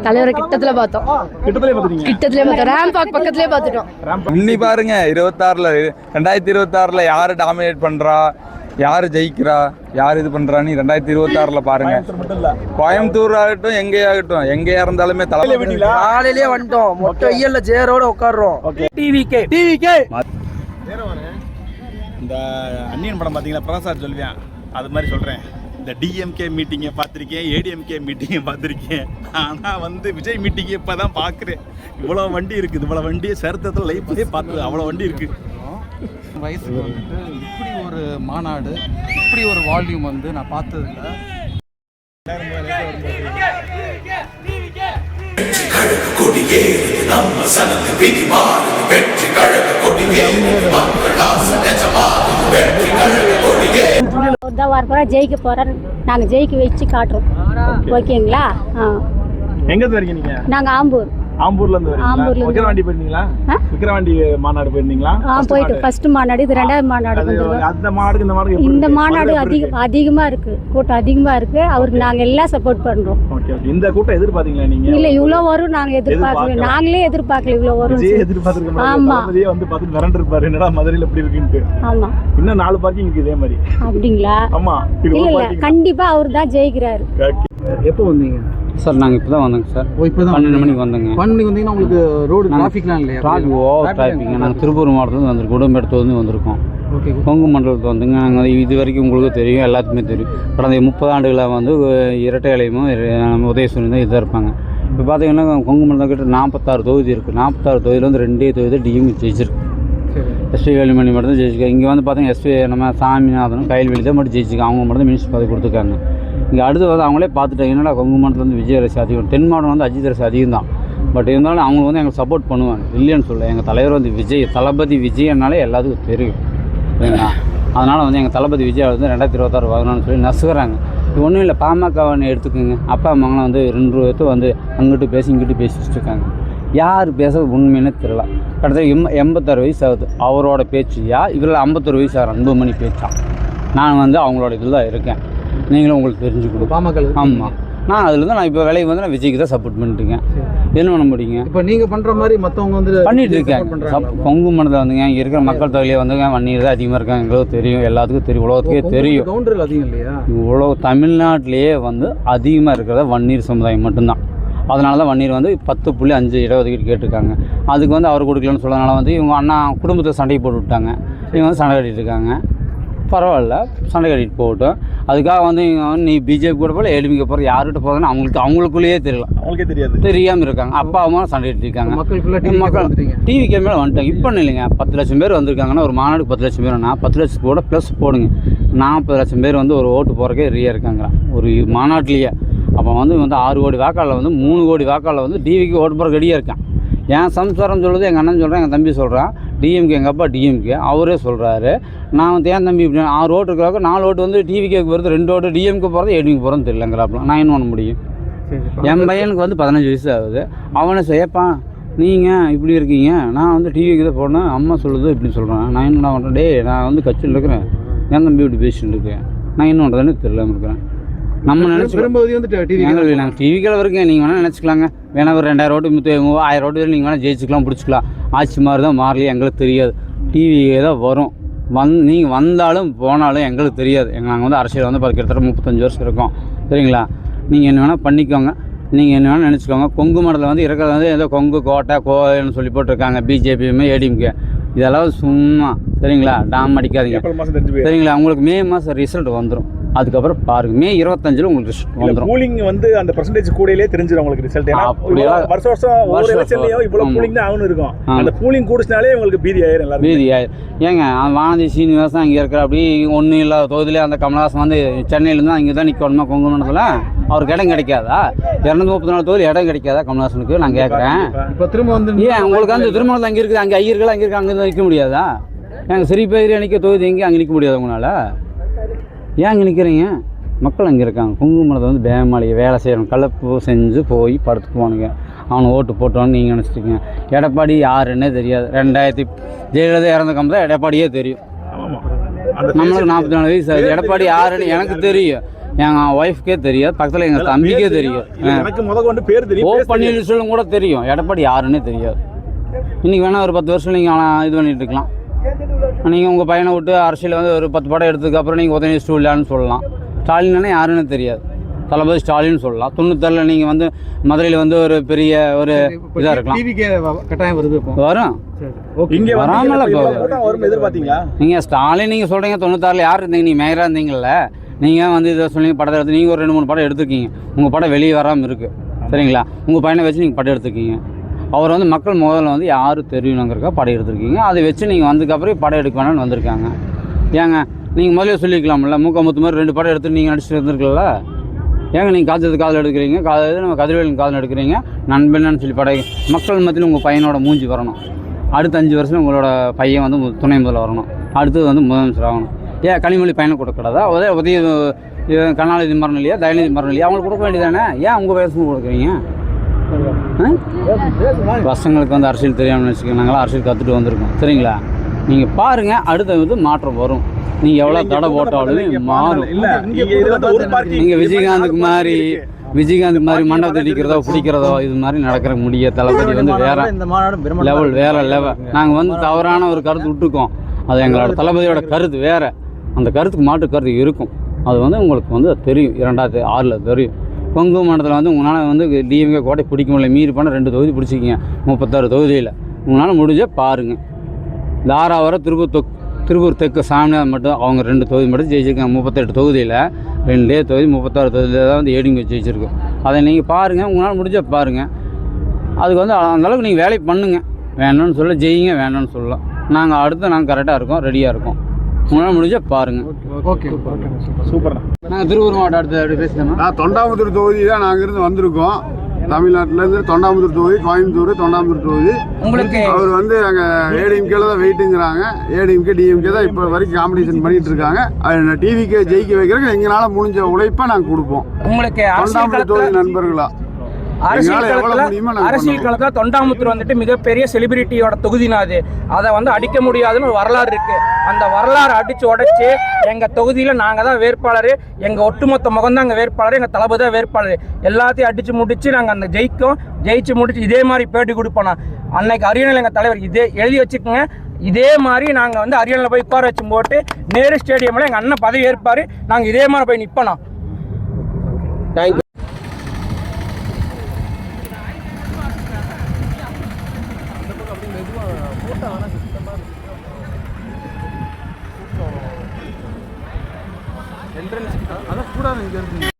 தலைவரை கிட்டத்துல பார்த்தோம். Ramp walk பக்கத்துலயே பார்த்துட்டோம். இன்னி பாருங்க 2026ல யாரு டாமினேட் பண்றா, யாரு ஜெயிக்கிறா, யார் இது பண்றான்னு 2026ல பாருங்க. கோயம்புத்தூர் ஆகட்டும், எங்கேயா இருந்தாலுமே காலையிலேயே வந்துட்டோம். மொட்டை வெயில்ல சேரோட உட்காடுறோம். டிவிகே இந்த அன்னியன் படம் பார்த்தீங்களா, பிரசாத் சொல்லுவேன் அது மாதிரி சொல்கிறேன். இந்த டிஎம்கே மீட்டிங்கை பார்த்துருக்கேன், ஏடிஎம்கே மீட்டிங்கை பார்த்துருக்கேன். ஆனால் விஜய் மீட்டிங்கை இப்போ தான் பார்க்குறேன். இவ்வளோ வண்டி இருக்குது, இவ்வளோ வண்டியை சரித்திரத்தில் லைஃப்லேயே பார்த்து அவ்வளோ வண்டி இருக்குது. வயசுக்கு வந்துட்டு இப்படி ஒரு மாநாடு, இப்படி ஒரு வால்யூம் நான் பார்த்ததில்லை. ஜெயிக்க போறோம், நாங்க ஜெயிக்க வச்சு காட்டுறோம். ஓகேங்களா? எங்க வரீங்க நீங்க? நாங்க ஆம்பூர்ல இருந்து வரீங்களா? விக்கிரவாண்டி போயிருந்தீங்களா? விக்கிரவாண்டி மாநாடு போயிருந்தீங்களா? போயிட்டு ஃபர்ஸ்ட் மாநாடு, இது ரெண்டாவது மாநாடு. அந்த மாநாடு இந்த மாநாடு அதிகமா இருக்கு, கூட்டம் அதிகமா இருக்கு. அவருக்கு நாங்க எல்லாம் சப்போர்ட் பண்றோம். Okay okay. இந்த கூட்டம் எதிர்பார்த்தீங்களா நீங்க? இல்ல, இவ்வளவு வரும் நாங்க எதிர்பார்க்கல. நாங்களே எதிர்பார்க்கல இவ்வளவு வரும். எதிர்பார்த்திருக்கோம். ஆமா, மதுரையே பார்த்து மிரண்டு இருப்பாரு, என்னடா மதுரையில இப்படி இருக்குன்னு. ஆமா, இன்னும் 4 பார்க்கிங் இருக்கு இதே மாதிரி. அப்படிங்களா? ஆமா. இல்ல கண்டிப்பா அவர் தான் ஜெயிக்கிறாரு. எப்போ வந்தீங்க சார்? நாங்கள் இப்போ தான் வந்தோங்க சார். இப்போ தான் 12 மணிக்கு வந்தோங்க. 12 மணிக்கு வந்தீங்கன்னா உங்களுக்கு ரோடு டிராஃபிக்லாம் இல்லையா? டிராஃபிக் ஓவர் டிராஃபிக்ங்க. நாங்கள் திருப்பூர் மாவட்டத்துலேருந்து வந்திருக்கோம், குடும்பத்துலேருந்து வந்திருக்கோம். ஓகே. கொங்கு மண்டலத்தில் வந்துங்க. நாங்கள் இது வரைக்கும் உங்களுக்கு தெரியும், எல்லாத்துக்குமே தெரியும். கடந்த 30 ஆண்டுகளாக இரட்டை இலையும் உதயசூரியன் தான் இதாக இருப்பாங்க. இப்போ பார்த்தீங்கன்னா கொங்கு மண்டலம் கிட்ட 46 தொகுதி இருக்குது. 46 தொகுதியில் 2 தொகுதி டிஎம் ஜெயிச்சிருக்கு. எஸ்பி வேலுமணி மட்டும் தான் ஜெயிச்சிருக்காங்க. இங்கே பார்த்தீங்கன்னா எஸ்பி நம்ம சாமிநாதனும் கைல்வெளி தான் மட்டும் ஜெயிச்சிருக்காங்க. அவங்க மட்டும் தான் மினிஸ்டர் பதவி கொடுத்துருக்காங்க. இங்கே அடுத்து அவங்களே பார்த்துட்டாங்க, என்னடா கொங்கு மாவட்டத்தில் விஜய் ரசி அதிகம், தென் மாவட்டம் அஜித் ரசி அதிகம் தான். பட் இருந்தாலும் அவங்க எங்களுக்கு சப்போர்ட் பண்ணுவாங்க, இல்லைன்னு சொல்ல. எங்கள் தலைவர் விஜய், தளபதி விஜயனாலே எல்லாத்துக்கும் தெரியும், சரிங்களா? அதனால் எங்கள் தளபதி விஜய் 2026 வரணும்னு சொல்லி நசுகிறாங்க. இது ஒன்றும் இல்லை, பாமகவனை எடுத்துக்கோங்க. அப்பா அம்மாங்களாம் 2 பேர்த்து அங்கிட்டு பேசி இங்கிட்டு பேசிட்டு இருக்காங்க. யார் பேசுறது உண்மைன்னு தெரியல. கிட்டத்தட்ட 86 வயசு ஆகுது. அவரோட பேச்சியா இவரில் 51 வயசு ஆகிற அன்புமணி பேச்சா? நான் அவங்களோட இதில் தான் இருக்கேன். நீங்களும் உங்களுக்கு தெரிஞ்சு கொடுக்கும். பாமக. ஆமாம், நான் அதில் தான் இப்போ வேலைக்கு நான் விஜய்க்கு தான் சப்போர்ட் பண்ணிட்டுருக்கேன். என்ன பண்ண முடியுங்க? இப்போ நீங்கள் பண்ணுற மாதிரி மற்றவங்க பண்ணிட்டு இருக்காங்க. கொங்கு மண்டலத்தில் இங்கே இருக்கிற மக்கள் தொகையிலே வன்னீர் தான் அதிகமாக இருக்காங்க. எங்களுக்கு தெரியும், எல்லாத்துக்கும் தெரியும், உலகத்துக்கே தெரியும். கவுண்டர்கள் அதிகம் இல்லையா? தமிழ்நாட்டிலேயே அதிகமாக இருக்கிறத வன்னீர் சமுதாயம் மட்டும்தான். அதனால தான் வன்னீர் 10.5 இடஒதுக்கீடு கேட்டிருக்காங்க. அதுக்கு அவர் கொடுக்கலன்னு சொல்கிறதுனால இவங்க அண்ணா குடும்பத்தை சண்டை போட்டு விட்டாங்க. இவங்க சண்டை கட்டிகிட்டு இருக்காங்க. பரவாயில்ல, சண்டை கட்டிட்டு போகட்டும். அதுக்காக நீ பிஜேபி கூட போல ஏடிஎம்கே போகிற யார்கிட்ட போகிறதுன்னு அவங்களுக்குள்ளேயே தெரியல, அவங்களுக்கே தெரியாமல் இருக்காங்க. அப்பா அம்மா சண்டை கட்டிட்டு இருக்காங்க. மக்கள் டிவிக்கே மேலே வந்துட்டாங்க. இப்போ இல்லைங்க, 10 லட்சம் பேர் வந்திருக்காங்கன்னா ஒரு மாநாடுக்கு 10 லட்சம் பேர்னா 10 லட்சம் கூட ப்ளஸ் போடுங்க. 40 லட்சம் பேர் ஒரு ஓட்டு போகிறக்கே ரெடியாக இருக்காங்க ஒரு மாநாட்டிலேயே. அப்போ 6 கோடி வாக்காளர் 3 கோடி வாக்காளர் டிவிக்கு ஓட்டு போகிற ரெடியாக இருக்கான். என் சம்சாரம் சொல்லுது, எங்கள் அண்ணன் சொல்கிறேன், எங்கள் தம்பி சொல்கிறான் டிஎம்கே, எங்கள் அப்பா டிஎம்கே. அவரே சொல்கிறாரு, நான் என் தம்பி இப்படி 6 ஓட்டு இருக்கிறாங்க, 4 ஓட்டு டிவிகேக்கு வருது, 2 ஓட்டு டிஎம்கே போகிறது, ஏடிஎம்கே போகிறதுன்னு தெரியலங்கிறாப்புல. நான் என்ன பண்ண முடியும்? என் பையனுக்கு 15 வயசு ஆகுது. அவனை செய்யப்பான், நீங்கள் இப்படி இருக்கீங்க, நான் டிவிக்கு தான் போனேன், அம்மா சொல்லுது இப்படி சொல்கிறேன். நான் என்ன பண்ணுறேன், டே நான் கட்சியில் இருக்கிறேன், என் தம்பி இப்படி பேசிட்டு இருக்கேன், நான் என்ன பண்ணுறதுன்னு தெரியலாமல் இருக்கிறேன். நம்ம நினச்சி நாங்கள் டிவிக்கில் இருக்கேன். நீங்கள் வேணால் நினச்சிக்கலாங்க, வேணா ஒரு 2000 ஓட்டு 1000 ஓட்டு நீங்கள் வேணால் ஜெயிச்சுக்கலாம், பிடிச்சிக்கலாம். ஆட்சி மாதிரி தான் மாறலையே எங்களுக்கு தெரியாது. டிவியே தான் வரும். நீங்கள் வந்தாலும் போனாலும் எங்களுக்கு தெரியாது. நாங்கள் அரசியல் கிட்டத்தட்ட 35 வருஷம் இருக்கோம், சரிங்களா? நீங்கள் என்ன வேணால் பண்ணிக்கோங்க, நீங்கள் என்ன வேணால் நினச்சிக்கோங்க. கொங்கு மண்டலத்தில் இருக்கிறது ஏதோ கொங்கு கோட்டை கோயில்னு சொல்லி போட்டிருக்காங்க. பிஜேபியுமே ஏடிஎம்கே இதெல்லாம் சும்மா, சரிங்களா? டாம் அடிக்காதீங்க, சரிங்களா? உங்களுக்கு மே மாதம் ரிசல்ட் வந்துடும். அதுக்கப்புறம் பாருங்க, மே 25 உங்களுக்கு ரிசல்ட் வந்துடும். கூலிங் அந்த பர்சன்டேஜ் கூடயே தெரிஞ்சிடும் உங்களுக்கு ரிசல்ட். வருஷம் ஒவ்வொரு எலெக்ஷன்லயும் இவ்வளவு கூலிங் தான் ஆகணும் இருக்கும். அந்த கூலிங் கூடிச்சனாலே உங்களுக்கு பீதி ஆயிரும், எல்லாரும் பீதி ஆயிரும். ஏங்க வானதி சீனிவாசன் அங்கே இருக்கிற அப்படி ஒன்றும் இல்லாத தொகுதியிலே அந்த கமலஹாசன் சென்னையிலேருந்து அங்கே தான் நிற்கணுமா கொங்கு மண்டலத்தில்? அவருக்கு இடம் கிடைக்காதா? 234 தொகுதி இடம் கிடைக்காதா கமலஹாசனுக்கு? நான் கேட்குறேன். இப்போ திரும்ப ஏன் உங்களுக்கு திருமணத்தில் அங்கே இருக்குது, அங்கே ஐயர்கள் அங்கே இருக்குது, அங்கே நிற்க முடியாதா? எங்கள் சிறிபேரி நிற்க தொகுதி எங்கே அங்கே நிற்க முடியாது உங்களால்? ஏன் அங்கே நிற்கிறீங்க? மக்கள் அங்கே இருக்காங்க. கொங்கு மண்டலத்தில் பேமாளியை வேலை செய்யணும், கலப்பு செஞ்சு போய் படுத்துக்குவானுங்க. அவனை ஓட்டு போட்டோன்னு நீங்கள் நினச்சிட்டிங்க. எடப்பாடி யாருன்னே தெரியாது. 2000 ஜெயலலிதா இறந்த கம்பதான் எடப்பாடியே தெரியும். நம்மளுக்கு 44 வயசு ஆகுது. எடப்பாடி யாருன்னு எனக்கு தெரியும். எங்கள் ஒய்ஃப்கே தெரியாது, பக்கத்தில் எங்கள் தம்பிக்கே தெரியும். எனக்கு கொண்டு பேர் தெரியும், ஓ பன்னீர்செல்வம் கூட தெரியும், எடப்பாடி யாருன்னே தெரியாது. இன்றைக்கி வேணால் ஒரு 10 வருஷம் நீங்கள் இது பண்ணிட்டு இருக்கலாம். நீங்கள் உங்கள் பையனை விட்டு அரசியல் வந்து ஒரு 10 படம் எடுத்ததுக்கப்புறம் நீங்கள் உதயநிதி இல்லைன்னு சொல்லலாம். ஸ்டாலின்னா யாருன்னு தெரியாது, தளபதி ஸ்டாலின்னு சொல்லலாம். 96 நீங்கள் வந்து மதுரையில் வந்து ஒரு பெரிய ஒரு இதாக இருக்கலாம். கட்டாயம் வருது, வரும், இங்கே வராமல் எதிர்பார்த்தீங்களா? நீங்கள் ஸ்டாலின் நீங்கள் சொல்கிறீங்க 96 யார் இருந்தீங்க, நீங்கள் மேயராக இருந்தீங்கல்ல, நீங்கள் வந்து இதை சொன்னீங்க படத்தை எடுத்து நீங்கள் ஒரு 2-3 படம் எடுத்துருக்கீங்க. உங்கள் படம் வெளியே வராமல் இருக்குது சரிங்களா. உங்கள் பையனை வச்சு நீங்கள் படம் எடுத்துருக்கீங்க. அவர் வந்து மக்கள் முதல்ல வந்து யார் தெரியணுங்கிறக்கா படம் எடுத்துருக்கீங்க. அதை வச்சு நீங்கள் வந்ததுக்கப்புறம் படம் எடுக்க வேணாம்னு வந்திருக்காங்க. ஏங்க நீங்கள் முதல்ல சொல்லிக்கலாம்ல, மூக்க மாதிரி 2 படம் எடுத்து நீங்கள் நடிச்சுட்டு இருந்திருக்கல. ஏங்க நீங்கள் காதல் எடுக்கிறீங்க, நம்ம கதிர்வேலன் காதல் எடுக்கிறீங்க, நண்பன்னு சொல்லி படம் மக்கள் மத்தியில் உங்கள் பையனோட மூஞ்சி வரணும். அடுத்த 5 வருஷம் உங்களோட பையன் வந்து துணை முதல்ல வரணும், அடுத்தது வந்து முதலமைச்சர் ஆகணும். ஏன் கனிமொழி பையனை கொடுக்கூடாதா? உதய கருணாநிதி மரணம் இல்லையா, தயநிதி மரணம் இல்லையா, அவங்களுக்கு கொடுக்க வேண்டியதானே? ஏன் உங்கள் வயசுக்கு கொடுக்குறீங்க? பசங்களுக்கு வந்து அரசியல் தெரியாமல் வச்சுக்கோங்க, நாங்களாம் அரசியல் கற்றுட்டு வந்திருக்கோம் சரிங்களா. நீங்கள் பாருங்கள், அடுத்த வந்து மாற்றம் வரும். நீங்கள் எவ்வளோ தடை போட்டாலும் மாறும். நீங்கள் விஜயகாந்துக்கு மாதிரி மண்டபத்தை அடிக்கிறதோ பிடிக்கிறதோ இது மாதிரி நடக்கிற முடிய தளபதி வந்து வேற லெவல். நாங்கள் வந்து தவறான ஒரு கருத்து விட்டுருக்கோம், அது எங்களோட தளபதியோட கருத்து வேறு. அந்த கருத்துக்கு மாற்று கருத்து இருக்கும், அது வந்து உங்களுக்கு வந்து தெரியும். 2006 தெரியும். கொங்கு மண்டலத்தில் வந்து உங்களால் வந்து டிஎம்கே கோட்டை பிடிக்க முடியல, மீறி பண்ண 2 தொகுதி பிடிச்சிக்கிங்க, 36 தொகுதியில் உங்களால் முடிஞ்சால் பாருங்கள். தாராவரம் திருப்பூர் தெற்கு சாமியார் மட்டும் அவங்க 2 தொகுதி மட்டும் ஜெயிச்சிருக்காங்க. 38 தொகுதியில் 2 தொகுதி 36 தொகுதியில் தான் வந்து ஏடிஎம்கே ஜெயிச்சிருக்கோம். அதை நீங்கள் பாருங்கள், உங்களால் முடிஞ்சால் பாருங்கள். அதுக்கு வந்து அந்தளவுக்கு நீங்கள் வேலை பண்ணுங்கள். வேணும்னு சொல்ல ஜெயிங்க, வேணும்னு சொல்லலாம். நாங்கள் கரெக்டாக இருக்கோம், ரெடியாக இருக்கோம். உங்களால் முடிஞ்சால் பாருங்கள். Okay super. நாங்கள் திருப்பூர் மாவட்டம் அடுத்து பேசுகிறோம். நான் தொண்டாமுத்தூர் தொகுதி தான் நாங்கள் இருந்து வந்திருக்கோம். தமிழ்நாட்டிலேருந்து தொண்டாமுத்தூர் தொகுதி, கோயம்புத்தூர் தொண்டாமுத்தூர் தொகுதி. உங்களுக்கு அவர் வந்து நாங்கள் ஏடிஎம்கேல தான் வெயிட்டுங்கிறாங்க. ஏடிஎம்கே டிஎம்கே தான் இப்போ வரைக்கும் காம்படிஷன் பண்ணிட்டு இருக்காங்க. அது டிவிக்கே ஜெயிக்க வைக்கிறதுக்கு எங்களால் முடிஞ்ச உழைப்பை நாங்கள் கொடுப்போம். உங்களுக்கு தொண்டாமுத்தூர் தொகுதி நண்பர்களா அரசியல் களத்துல தொண்டாமுத்தூர் வந்துட்டு மிகப்பெரிய செலிபிரிட்டியோட தொகுதினா அதை வந்து அடிக்க முடியாதுன்னு ஒரு வரலாறு இருக்கு. அந்த வரலாறு அடிச்சு உடைச்சு எங்க தொகுதியில நாங்க தான் வேட்பாளர், எங்க ஒட்டுமொத்த முகம் தான் எங்க வேட்பாளர், எங்க தளபதி தான் வேட்பாளர். எல்லாத்தையும் அடிச்சு முடிச்சு நாங்க அந்த ஜெயிச்சு முடிச்சு இதே மாதிரி பேட்டி கொடுப்போம். அன்னைக்கு அரியணையில் எங்க தலைவர் இதே எழுதி வச்சுக்கோங்க, இதே மாதிரி நாங்க வந்து அரியணையில் போய் உட்கார வச்சு போட்டு நேரு ஸ்டேடியம்ல எங்க அண்ணன் பதவி ஏற்பாரு, நாங்க இதே மாதிரி போய் நிப்போம். தேங்க்யூ. அதான் கூடாது இங்கே இருக்கு.